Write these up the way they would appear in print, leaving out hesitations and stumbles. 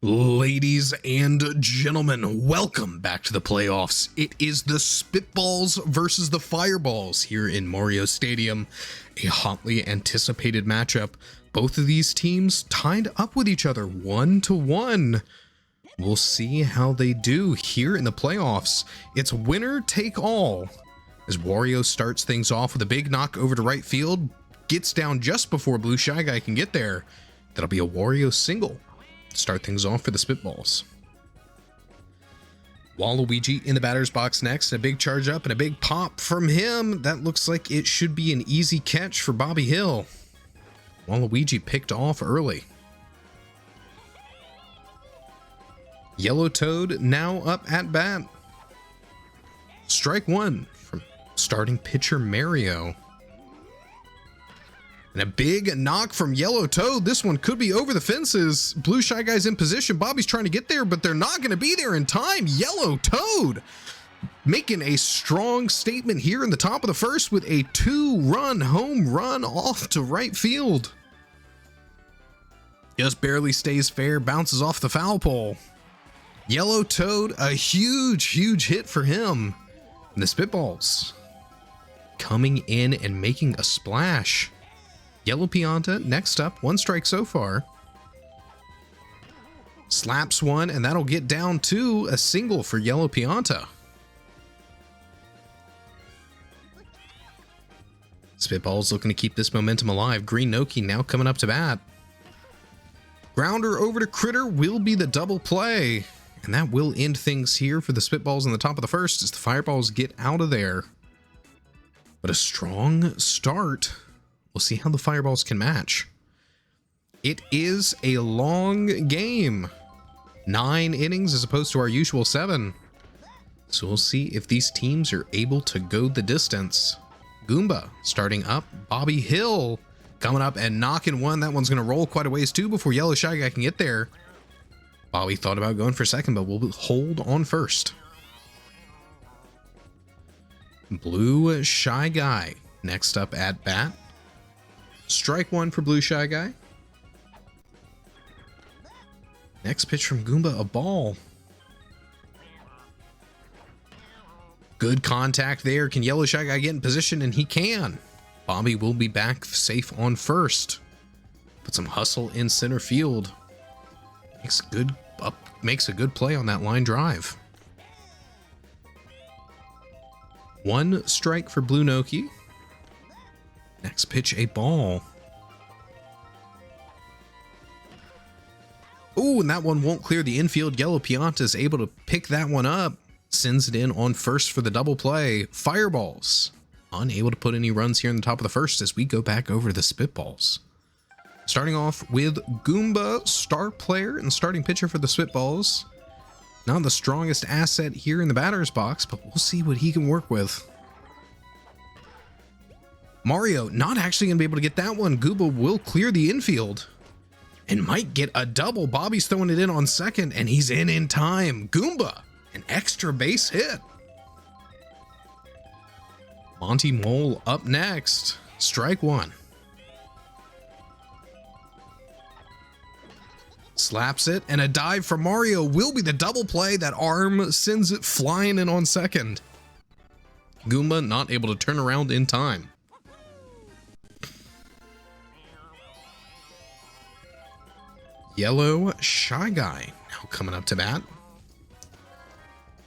Ladies and gentlemen, welcome back to the playoffs. It is the Spitballs versus the Fireballs here in Mario Stadium, a hotly anticipated matchup. Both of these teams tied up with each other 1-1. We'll see how they do here in the playoffs. It's winner take all as Wario starts things off with a big knock over to right field, gets down just before Blue Shy Guy can get there. That'll be a Wario single. Start things off for the Spitballs. Waluigi in the batter's box next. A big charge up and a big pop from him. That looks like it should be an easy catch for Bobby Hill. Waluigi picked off early. Yellow Toad now up at bat. Strike one from starting pitcher Mario. And a big knock from Yellow Toad. This one could be over the fences. Blue Shy Guy's in position. Bobby's trying to get there, but they're not going to be there in time. Yellow Toad making a strong statement here in the top of the first with a 2-run home run off to right field. Just barely stays fair, bounces off the foul pole. Yellow Toad, a huge hit for him. And the Spitballs coming in and making a splash. Yellow Pianta next up, one strike so far. Slaps one, and that'll get down to a single for Yellow Pianta. Spitballs looking to keep this momentum alive. Green Noki now coming up to bat. Grounder over to Critter will be the double play. And that will end things here for the Spitballs in the top of the first as the Fireballs get out of there. But a strong start. We'll see how the Fireballs can match. It is a long game. 9 innings as opposed to our usual 7. So we'll see if these teams are able to go the distance. Goomba starting up. Bobby Hill coming up and knocking one. That one's going to roll quite a ways too before Yellow Shy Guy can get there. Bobby thought about going for second, but we'll hold on first. Blue Shy Guy next up at bat. Strike one for Blue Shy Guy. Next pitch from Goomba, a ball. Good contact there. Can Yellow Shy Guy get in position? And he can. Bobby will be back safe on first. Put some hustle in center field. Makes a good play on that line drive. One strike for Blue Noki. Next pitch, a ball. Oh, and that one won't clear the infield. Yellow Pianta is able to pick that one up. Sends it in on first for the double play. Fireballs unable to put any runs here in the top of the first as we go back over to the Spitballs. Starting off with Goomba, star player and starting pitcher for the Spitballs. Not the strongest asset here in the batter's box, but we'll see what he can work with. Mario not actually going to be able to get that one. Goomba will clear the infield and might get a double. Bobby's throwing it in on second, and he's in time. Goomba, an extra base hit. Monty Mole up next. Strike one. Slaps it, and a dive from Mario will be the double play. That arm sends it flying in on second. Goomba not able to turn around in time. Yellow Shy Guy now coming up to bat.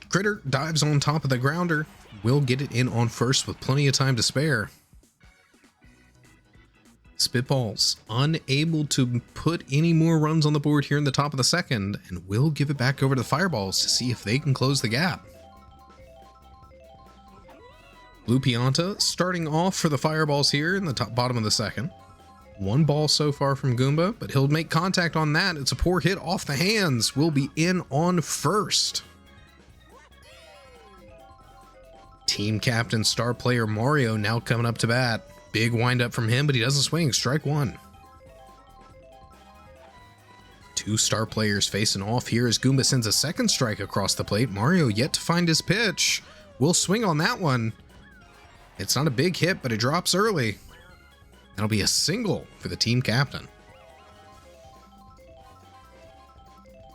Critter dives on top of the grounder. Will get it in on first with plenty of time to spare. Spitballs unable to put any more runs on the board here in the top of the second, and will give it back over to the Fireballs to see if they can close the gap. Blue Pianta starting off for the Fireballs here in the bottom of the second. One ball so far from Goomba, but he'll make contact on that. It's a poor hit off the hands. Will be in on first. Team captain star player Mario now coming up to bat. Big windup from him, but he doesn't swing. Strike one. Two star players facing off here as Goomba sends a second strike across the plate. Mario yet to find his pitch. Will swing on that one. It's not a big hit, but it drops early. That'll be a single for the team captain.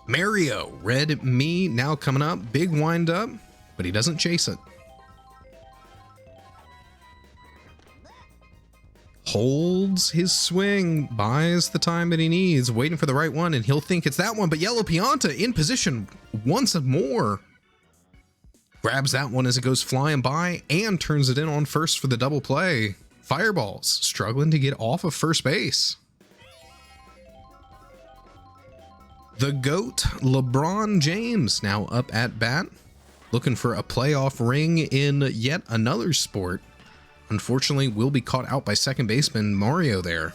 Mario, red me now coming up. Big wind up, but he doesn't chase it. Holds his swing, buys the time that he needs, waiting for the right one, and he'll think it's that one, but Yellow Pianta in position once more. Grabs that one as it goes flying by and turns it in on first for the double play. Fireballs struggling to get off of first base. The GOAT, LeBron James, now up at bat, looking for a playoff ring in yet another sport. Unfortunately, will be caught out by second baseman Mario there.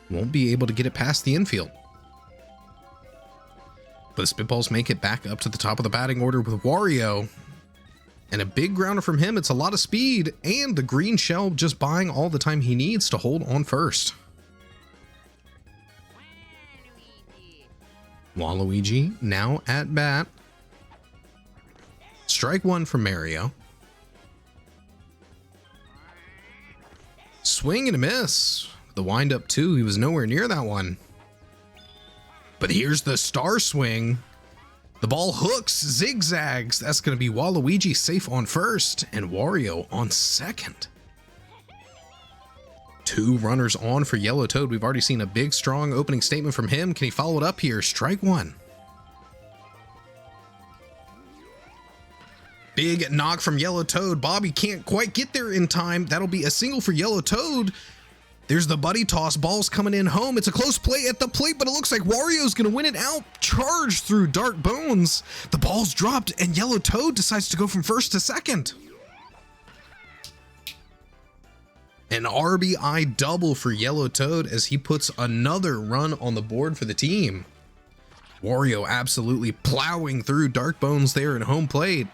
Won't be able to get it past the infield. But the Spitballs make it back up to the top of the batting order with Wario. And a big grounder from him. It's a lot of speed, and the green shell just buying all the time he needs to hold on first. Waluigi now at bat. Strike one from Mario. Swing and a miss. The wind up too, he was nowhere near that one. But here's the star swing. The ball hooks, zigzags. That's going to be Waluigi safe on first and Wario on second. Two runners on for Yellow Toad. We've already seen a big, strong opening statement from him. Can he follow it up here? Strike one. Big knock from Yellow Toad. Bobby can't quite get there in time. That'll be a single for Yellow Toad. There's the buddy toss. Ball's coming in home. It's a close play at the plate, but it looks like Wario's going to win it out. Charged through Dark Bones. The ball's dropped, and Yellow Toad decides to go from first to second. An RBI double for Yellow Toad as he puts another run on the board for the team. Wario absolutely plowing through Dark Bones there at home plate.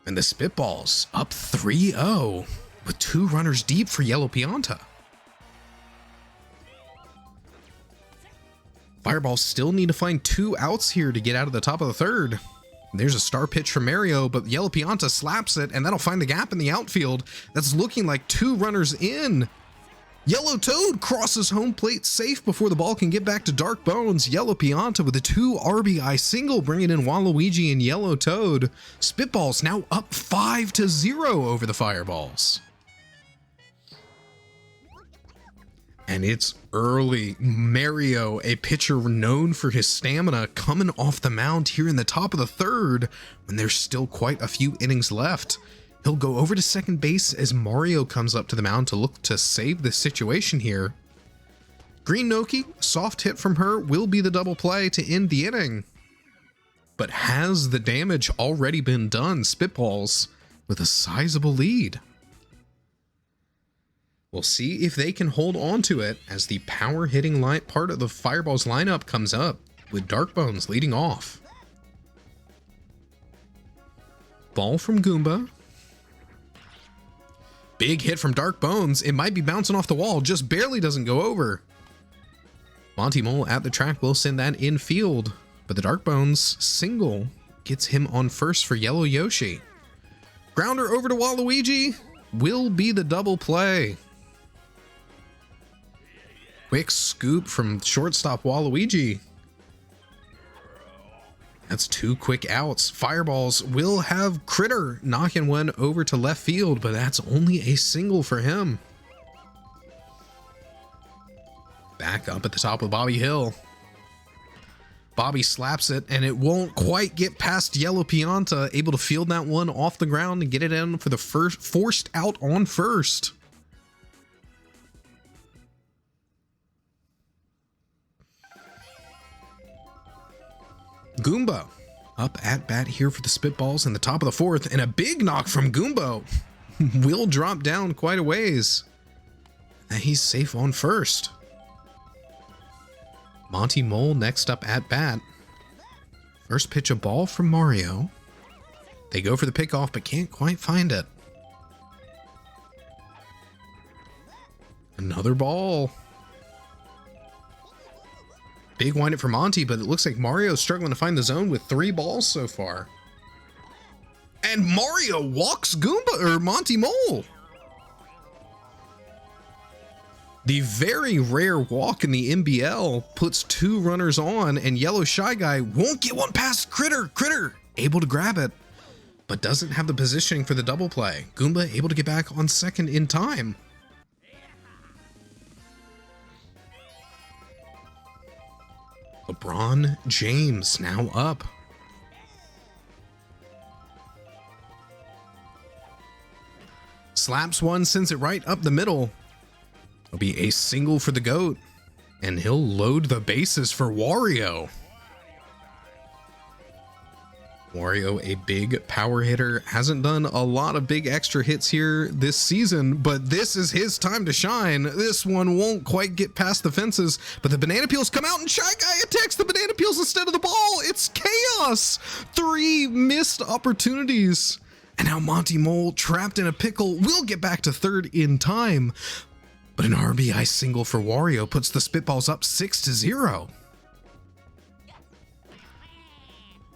And the Spitballs up 3-0 with two runners deep for Yellow Pianta. Fireballs still need to find two outs here to get out of the top of the third. There's a star pitch from Mario, but Yellow Pianta slaps it, and that'll find the gap in the outfield. That's looking like two runners in. Yellow Toad crosses home plate safe before the ball can get back to Dark Bones. Yellow Pianta with a 2 RBI single, bringing in Waluigi and Yellow Toad. Spitballs now up 5-0 over the Fireballs. And it's early. Mario, a pitcher known for his stamina, coming off the mound here in the top of the third when there's still quite a few innings left. He'll go over to second base as Mario comes up to the mound to look to save the situation here. Green Noki, soft hit from her, will be the double play to end the inning. But has the damage already been done? Spitballs with a sizable lead. We'll see if they can hold on to it as the power hitting part of the Fireballs lineup comes up with Dark Bones leading off. Ball from Goomba. Big hit from Dark Bones. It might be bouncing off the wall, just barely doesn't go over. Monty Mole at the track will send that infield, but the Dark Bones single gets him on first for Yellow Yoshi. Grounder over to Waluigi will be the double play. Quick scoop from shortstop Waluigi. That's two quick outs. Fireballs will have Critter knocking one over to left field, but that's only a single for him. Back up at the top with Bobby Hill. Bobby slaps it, and it won't quite get past Yellow Pianta, able to field that one off the ground and get it in for the first forced out on first. Goomba up at bat here for the Spitballs in the top of the fourth, and a big knock from Goomba will drop down quite a ways. And he's safe on first. Monty Mole next up at bat. First pitch, a ball from Mario. They go for the pickoff but can't quite find it. Another ball. Big windup for Monty, but it looks like Mario's struggling to find the zone with 3 balls so far. And Mario walks Goomba or Monty Mole. The very rare walk in the NBL puts 2 runners on, and Yellow Shy Guy won't get one past Critter. Critter able to grab it, but doesn't have the positioning for the double play. Goomba able to get back on second in time. LeBron James now up. Slaps one, sends it right up the middle. It'll be a single for the GOAT, and he'll load the bases for Wario. Wario, a big power hitter, hasn't done a lot of big extra hits here this season, but this is his time to shine. This one won't quite get past the fences, but the banana peels come out and Shy Guy attacks the banana peels instead of the ball. It's chaos. 3 missed opportunities. And now Monty Mole, trapped in a pickle, will get back to third in time. But an RBI single for Wario puts the Spitballs up 6-0.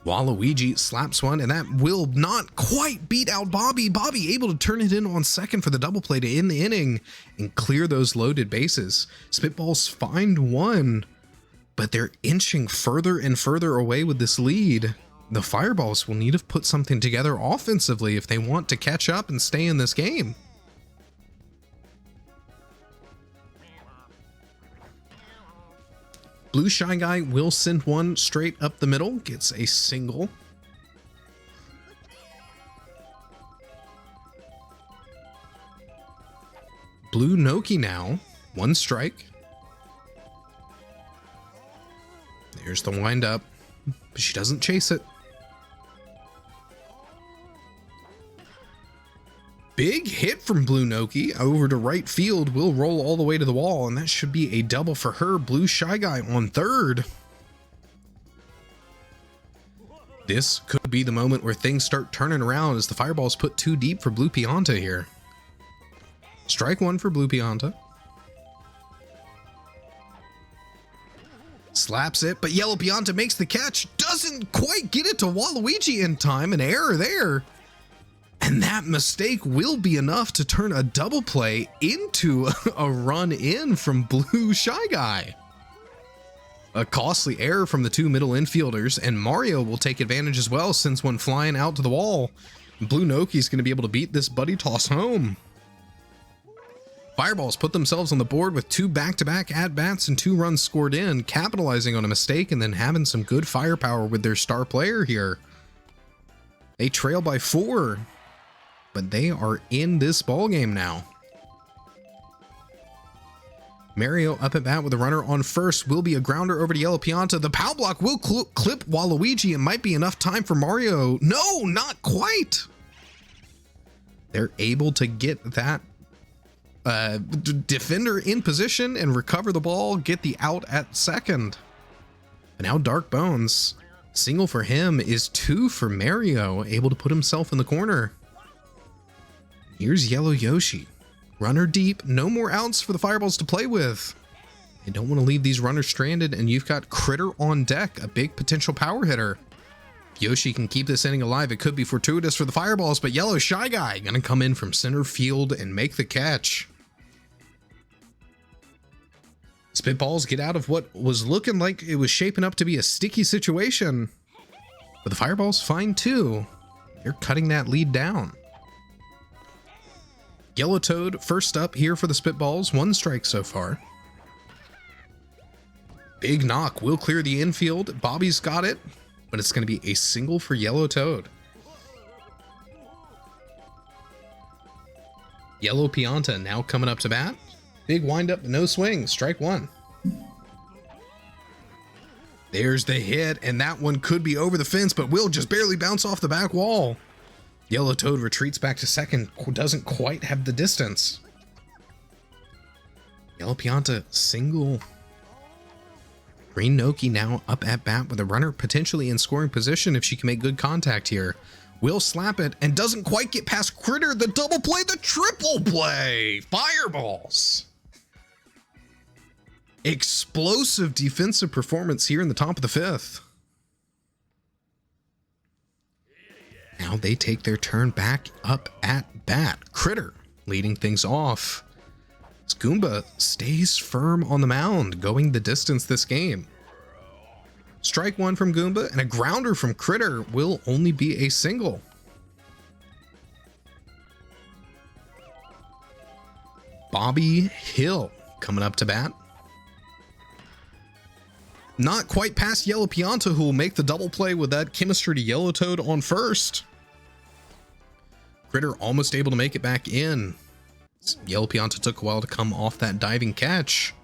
Waluigi slaps one, and that will not quite beat out Bobby. Bobby able to turn it in on second for the double play to end the inning and clear those loaded bases. Spitballs find one, but they're inching further and further away with this lead. The Fireballs will need to put something together offensively if they want to catch up and stay in this game. Blue Shy Guy will send one straight up the middle, gets a single. Blue Noki now, 1 strike. There's the windup, but she doesn't chase it. Big hit from Blue Noki over to right field, will roll all the way to the wall, and that should be a double for her. Blue Shy Guy on third. This could be the moment where things start turning around as the Fireballs put 2 deep for Blue Pianta here. Strike 1 for Blue Pianta. Slaps it, but Yellow Pianta makes the catch. Doesn't quite get it to Waluigi in time. An error there. And that mistake will be enough to turn a double play into a run in from Blue Shy Guy. A costly error from the 2 middle infielders, and Mario will take advantage as well, sends one flying out to the wall. Blue Noki's going to be able to beat this buddy toss home. Fireballs put themselves on the board with 2 back-to-back at-bats and 2 runs scored in, capitalizing on a mistake and then having some good firepower with their star player here. They trail by 4. But they are in this ball game now. Mario up at bat with a runner on first, will be a grounder over to Yellow Pianta. The pow block will clip Waluigi and might be enough time for Mario. No, not quite. They're able to get that defender in position and recover the ball, get the out at second. But now Dark Bones, single for him is 2 for Mario, able to put himself in the corner. Here's Yellow Yoshi. Runner deep, no more outs for the Fireballs to play with. They don't want to leave these runners stranded, and you've got Critter on deck, a big potential power hitter. If Yoshi can keep this inning alive, it could be fortuitous for the Fireballs, but Yellow Shy Guy gonna come in from center field and make the catch. Spitballs get out of what was looking like it was shaping up to be a sticky situation. But the Fireballs find 2. They're cutting that lead down. Yellow Toad first up here for the Spitballs, 1 strike so far. Big knock will clear the infield. Bobby's got it, but it's going to be a single for Yellow Toad. Yellow Pianta now coming up to bat. Big windup, no swing, strike 1. There's the hit, and that one could be over the fence, but will just barely bounce off the back wall. Yellow Toad retreats back to second, doesn't quite have the distance. Yellow Pianta single. Green Noki now up at bat with a runner potentially in scoring position if she can make good contact here. Will slap it and doesn't quite get past Critter. The double play, the triple play. Fireballs. Explosive defensive performance here in the top of the 5th. Now they take their turn back up at bat. Critter leading things off. Goomba stays firm on the mound, going the distance this game. Strike one from Goomba, and a grounder from Critter will only be a single. Bobby Hill coming up to bat. Not quite past Yellow Pianta, who will make the double play with that chemistry to Yellow Toad on first. Critter almost able to make it back in. Yellow Pianta took a while to come off that diving catch.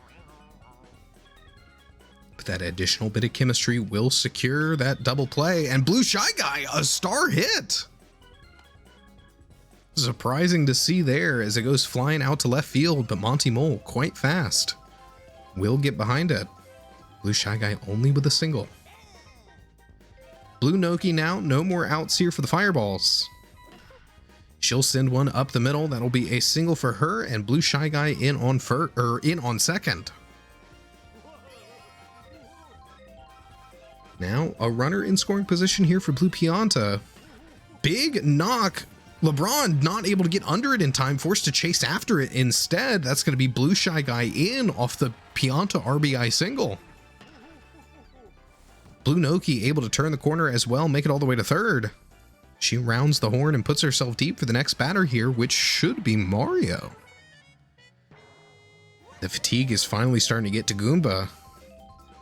But that additional bit of chemistry will secure that double play. And Blue Shy Guy, a star hit. Surprising to see there as it goes flying out to left field, but Monty Mole quite fast will get behind it. Blue Shy Guy only with a single. Blue Noki now, no more outs here for the Fireballs. She'll send one up the middle. That'll be a single for her, and Blue Shy Guy in on second. Now a runner in scoring position here for Blue Pianta. Big knock. LeBron not able to get under it in time, forced to chase after it instead. That's going to be Blue Shy Guy in off the Pianta RBI single. Blue Noki able to turn the corner as well, make it all the way to third. She rounds the horn and puts herself deep for the next batter here, which should be Mario. The fatigue is finally starting to get to Goomba,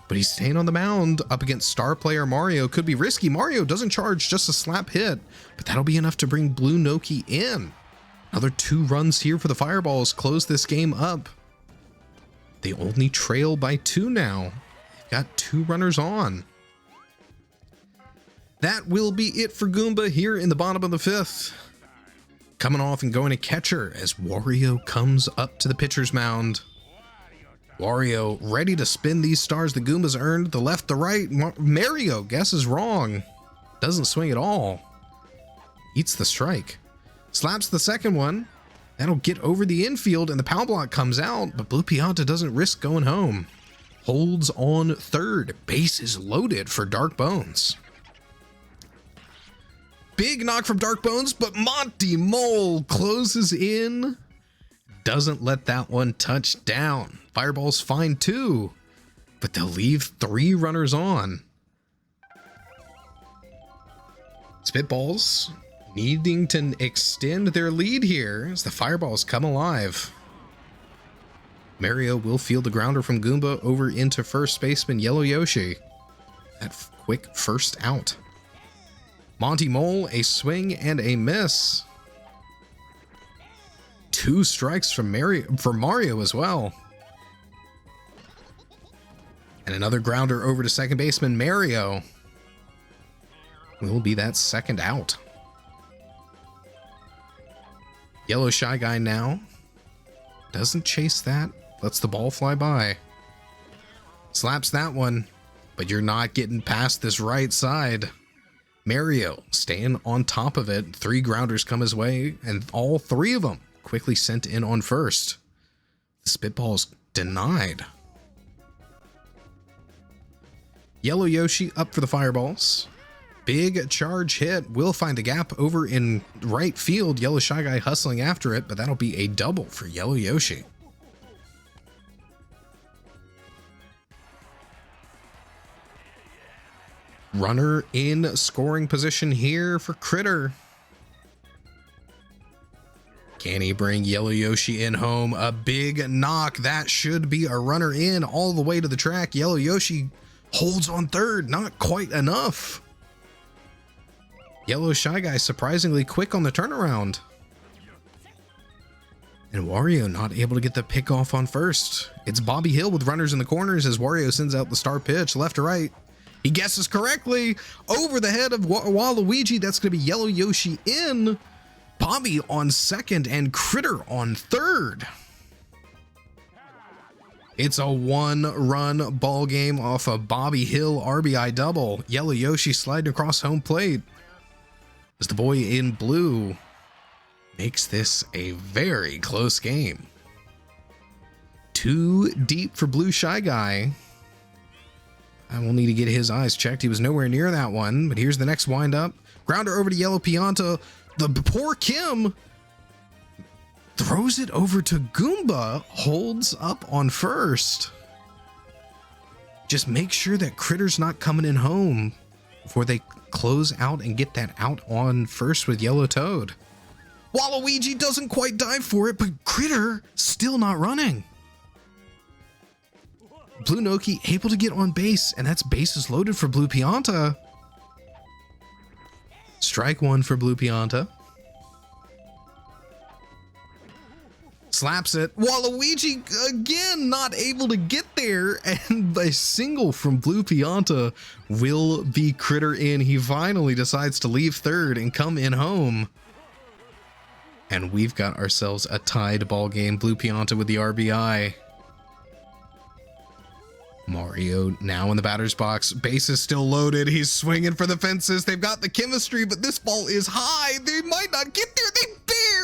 but he's staying on the mound up against star player Mario. Could be risky. Mario doesn't charge, just a slap hit, but that'll be enough to bring Blue Noki in. Another 2 runs here for the Fireballs close this game up. They only trail by 2 now. They've got 2 runners on. That will be it for Goomba here in the bottom of the 5th. Coming off and going to catcher as Wario comes up to the pitcher's mound. Wario ready to spin these stars the Goomba's earned. The left, the right. Mario guesses wrong. Doesn't swing at all. Eats the strike. Slaps the second one. That'll get over the infield and the power block comes out, but Blue Pianta doesn't risk going home. Holds on third. Base is loaded for Dark Bones. Big knock from Dark Bones, but Monty Mole closes in. Doesn't let that one touch down. Fireballs find 2, but they'll leave 3 runners on. Spitballs needing to extend their lead here as the Fireballs come alive. Mario will field the grounder from Goomba over into first baseman Yellow Yoshi. That quick first out. Monty Mole, a swing and a miss. 2 strikes from Mario as well. And another grounder over to second baseman Mario. Will be that second out. Yellow Shy Guy now. Doesn't chase that. Lets the ball fly by. Slaps that one. But you're not getting past this right side. Mario staying on top of it. 3 grounders come his way, and all 3 of them quickly sent in on first. The Spitball's denied. Yellow Yoshi up for the Fireballs. Big charge hit will find a gap over in right field. Yellow Shy Guy hustling after it, but that'll be a double for Yellow Yoshi. Runner in scoring position here for Critter. Can he bring Yellow Yoshi in home? A big knock. That should be a runner in all the way to the track. Yellow Yoshi holds on third. Not quite enough. Yellow Shy Guy surprisingly quick on the turnaround. And Wario not able to get the pick off on first. It's Bobby Hill with runners in the corners as Wario sends out the star pitch left to right. He guesses correctly over the head of Waluigi. That's going to be Yellow Yoshi in. Bobby on second and Critter on third. It's a 1-run ball game off a Bobby Hill RBI double. Yellow Yoshi sliding across home plate as the boy in blue makes this a very close game. 2 deep for Blue Shy Guy. I will need to get his eyes checked. He was nowhere near that one, but here's the next windup. Grounder over to Yellow Pianta. The poor Kim Throws it over to Goomba, holds up on first. Just make sure that Critter's not coming in home before they close out and get that out on first with Yellow Toad. Waluigi doesn't quite dive for it, but Critter still not running. Blue Noki able to get on base, and that's bases loaded for Blue Pianta. Strike one for Blue Pianta. Slaps it. Waluigi again not able to get there, and a single from Blue Pianta will be Critter in. He finally decides to leave third and come in home. And we've got ourselves a tied ball game. Blue Pianta with the RBI. Mario now in the batter's box. Base is still loaded. He's swinging for the fences. They've got the chemistry, but this ball is high. They might not get there. They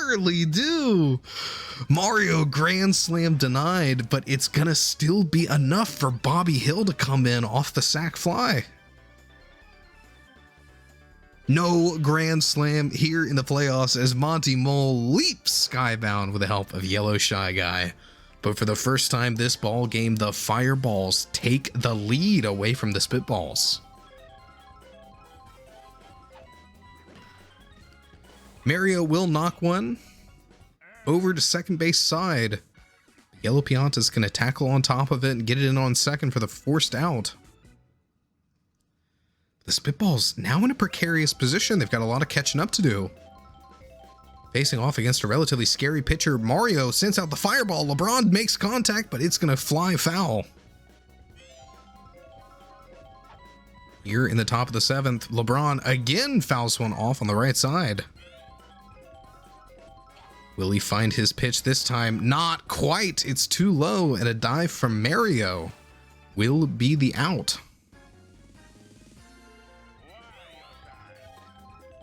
barely do. Mario grand slam denied, but it's gonna still be enough for Bobby Hill to come in off the sac fly. No grand slam here in the playoffs as Monty Mole leaps skybound with the help of Yellow Shy Guy. But for the first time this ball game, the Fireballs take the lead away from the Spitballs. Mario will knock one over to second base side. Yellow Pianta's going to tackle on top of it and get it in on second for the forced out. The Spitballs now in a precarious position. They've got a lot of catching up to do. Facing off against a relatively scary pitcher, Mario sends out the fireball. LeBron makes contact, but it's going to fly foul. Here in the top of the seventh, LeBron again fouls one off on the right side. Will he find his pitch this time? Not quite. It's too low, and a dive from Mario will be the out.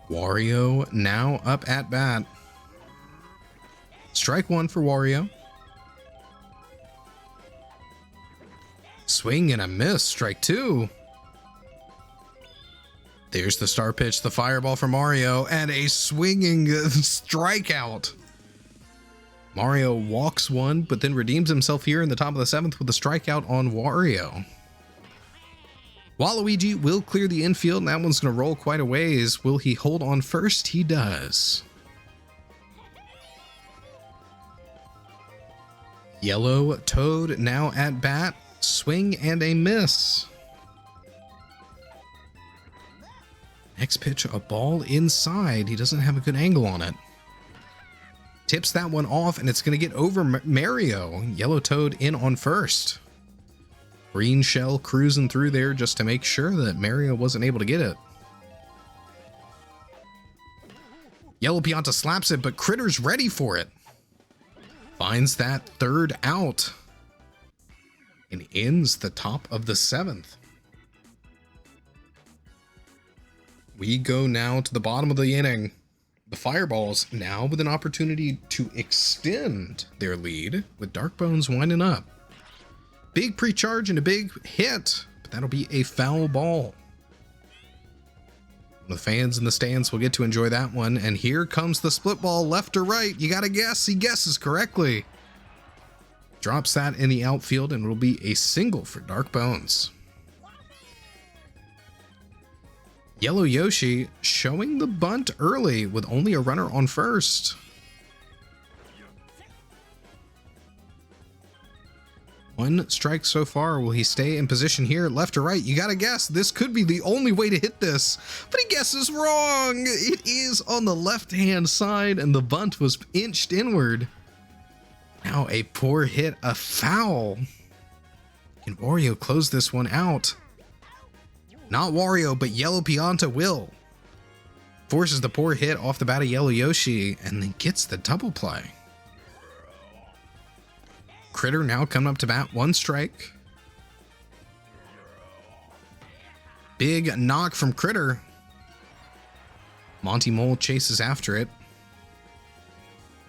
Wario now up at bat. Strike one for Wario. Swing and a miss. Strike two. There's the star pitch, the fireball for Mario, and a swinging strikeout. Mario walks one, but then redeems himself here in the top of the seventh with a strikeout on Wario. Waluigi will clear the infield, and that one's going to roll quite a ways. Will he hold on first? He does. Yellow Toad now at bat. Swing and a miss. Next pitch, a ball inside. He doesn't have a good angle on it. Tips that one off, and it's going to get over Mario. Yellow Toad in on first. Green Shell cruising through there just to make sure that Mario wasn't able to get it. Yellow Pianta slaps it, but Critter's ready for it. Finds that third out. And ends the top of the seventh. We go now to the bottom of the inning. The Fireballs now with an opportunity to extend their lead with Dark Bones winding up. Big pre-charge and a big hit, but that'll be a foul ball. The fans in the stands will get to enjoy that one, and here comes the split ball left or right. You gotta guess. He guesses correctly. Drops that in the outfield, and it'll be a single for Dark Bones. Yellow Yoshi showing the bunt early with only a runner on first. One strike so far. Will he stay in position here, left or right? You gotta guess. This could be the only way to hit this, but he guesses wrong. It is on the left-hand side, and the bunt was inched inward. Now a poor hit, a foul. Can Wario close this one out? Not Wario, but Yellow Pianta will. Forces the poor hit off the bat of Yellow Yoshi, and then gets the double play. Critter now coming up to bat, one strike. Big knock from Critter. Monty Mole chases after it.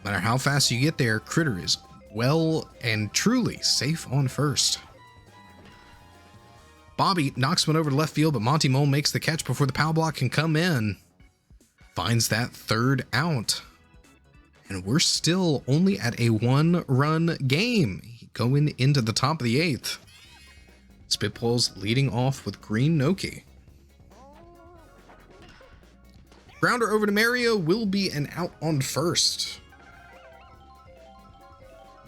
No matter how fast you get there, Critter is well and truly safe on first. Bobby knocks one over to left field, but Monty Mole makes the catch before the power block can come in. Finds that third out. And we're still only at a 1-run game going into the top of the 8th. Spitballs leading off with green Noki. Grounder over to Mario will be an out on first.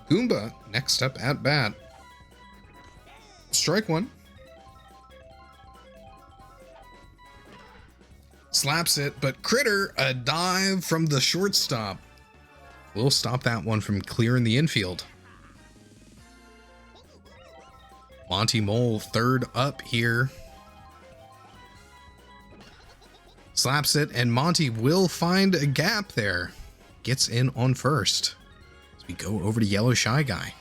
Goomba next up at bat. Strike one. Slaps it, but Critter, a dive from the shortstop. We'll stop that one from clearing the infield. Monty Mole third up here. Slaps it, and Monty will find a gap there. Gets in on first. As we go over to Yellow Shy Guy.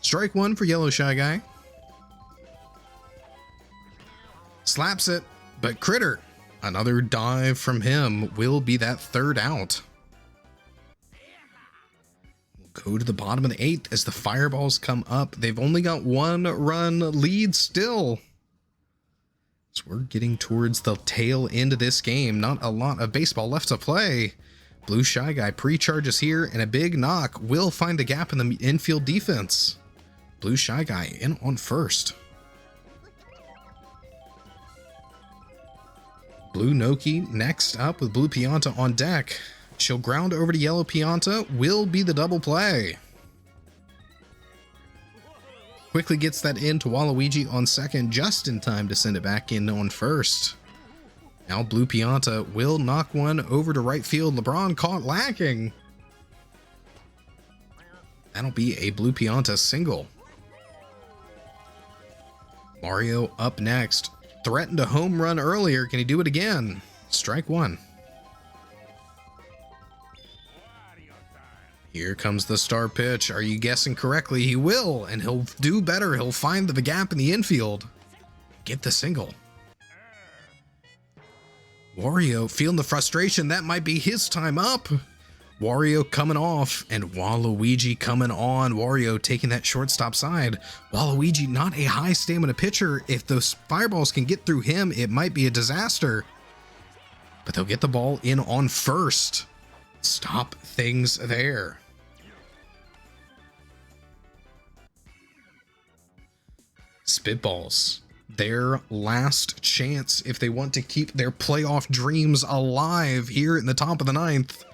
Strike one for Yellow Shy Guy. Slaps it, but Critter, another dive from him, will be that third out. We'll go to the bottom of the 8th as the Fireballs come up. They've only got 1-run lead still. So we're getting towards the tail end of this game. Not a lot of baseball left to play. Blue Shy Guy pre-charges here, and a big knock will find a gap in the infield defense. Blue Shy Guy in on first. Blue Noki next up with Blue Pianta on deck. She'll ground over to Yellow Pianta, will be the double play. Quickly gets that in to Waluigi on second, just in time to send it back in on first. Now Blue Pianta will knock one over to right field. LeBron caught lacking. That'll be a Blue Pianta single. Mario up next. Threatened a home run earlier. Can he do it again? Strike one. Here comes the star pitch. Are you guessing correctly? He will, and he'll do better. He'll find the gap in the infield. Get the single. Wario feeling the frustration. That might be his time up. Wario coming off and Waluigi coming on. Wario taking that shortstop side. Waluigi not a high stamina pitcher. If those Fireballs can get through him, it might be a disaster. But they'll get the ball in on first. Stop things there. Spitballs. Their last chance if they want to keep their playoff dreams alive here in the top of the 9th.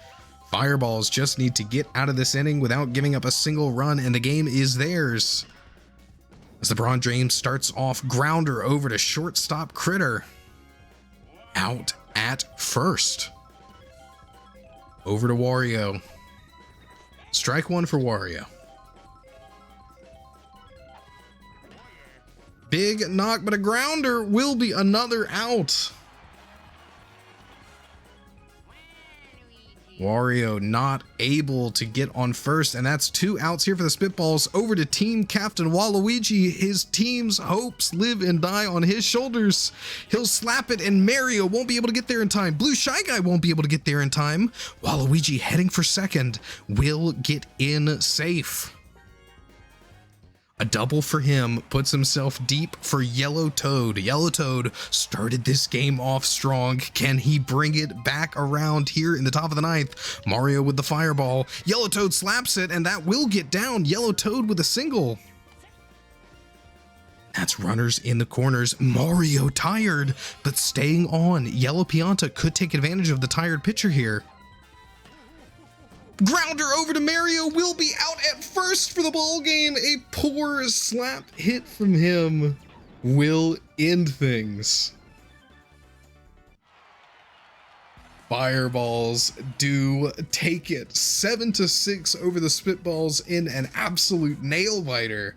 Fireballs just need to get out of this inning without giving up a single run, and the game is theirs. As LeBron James starts off, grounder over to shortstop Critter. Out at first. Over to Wario. Strike one for Wario. Big knock, but a grounder will be another out. Wario not able to get on first, and that's 2 outs here for the Spitballs. Over to team captain Waluigi. His team's hopes live and die on his shoulders. He'll slap it, and Mario won't be able to get there in time. Blue Shy Guy won't be able to get there in time. Waluigi heading for second will get in safe. A double for him puts himself deep for Yellow Toad. Yellow Toad started this game off strong. Can he bring it back around here in the top of the 9th? Mario with the Fireball. Yellow Toad slaps it, and that will get down. Yellow Toad with a single. That's runners in the corners. Mario tired, but staying on. Yellow Pianta could take advantage of the tired pitcher here. Grounder over to Mario will be out at first for the ball game. A poor slap hit from him will end things. Fireballs do take it 7-6 over the Spitballs in an absolute nail biter.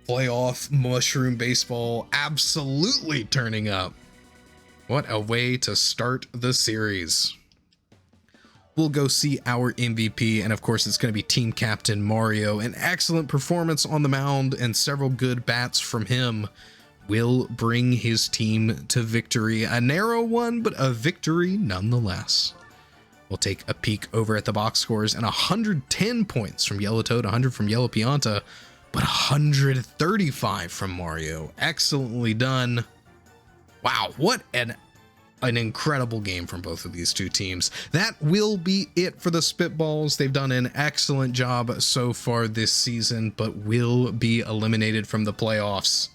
Playoff Mushroom Baseball absolutely turning up. What a way to start the series. We'll go see our MVP, and of course it's going to be team captain Mario. An excellent performance on the mound and several good bats from him will bring his team to victory. A narrow one, but a victory nonetheless. We'll take a peek over at the box scores, and 110 points from Yellow Toad, 100 from Yellow Pianta, but 135 from Mario. Excellently done. Wow, what an an incredible game from both of these two teams. That will be it for the Spitballs. They've done an excellent job so far this season, but will be eliminated from the playoffs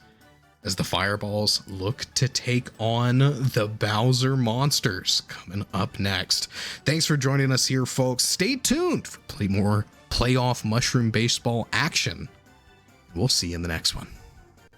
as the Fireballs look to take on the Bowser Monsters coming up next. Thanks for joining us here, folks. Stay tuned for more playoff mushroom baseball action. We'll see you in the next one.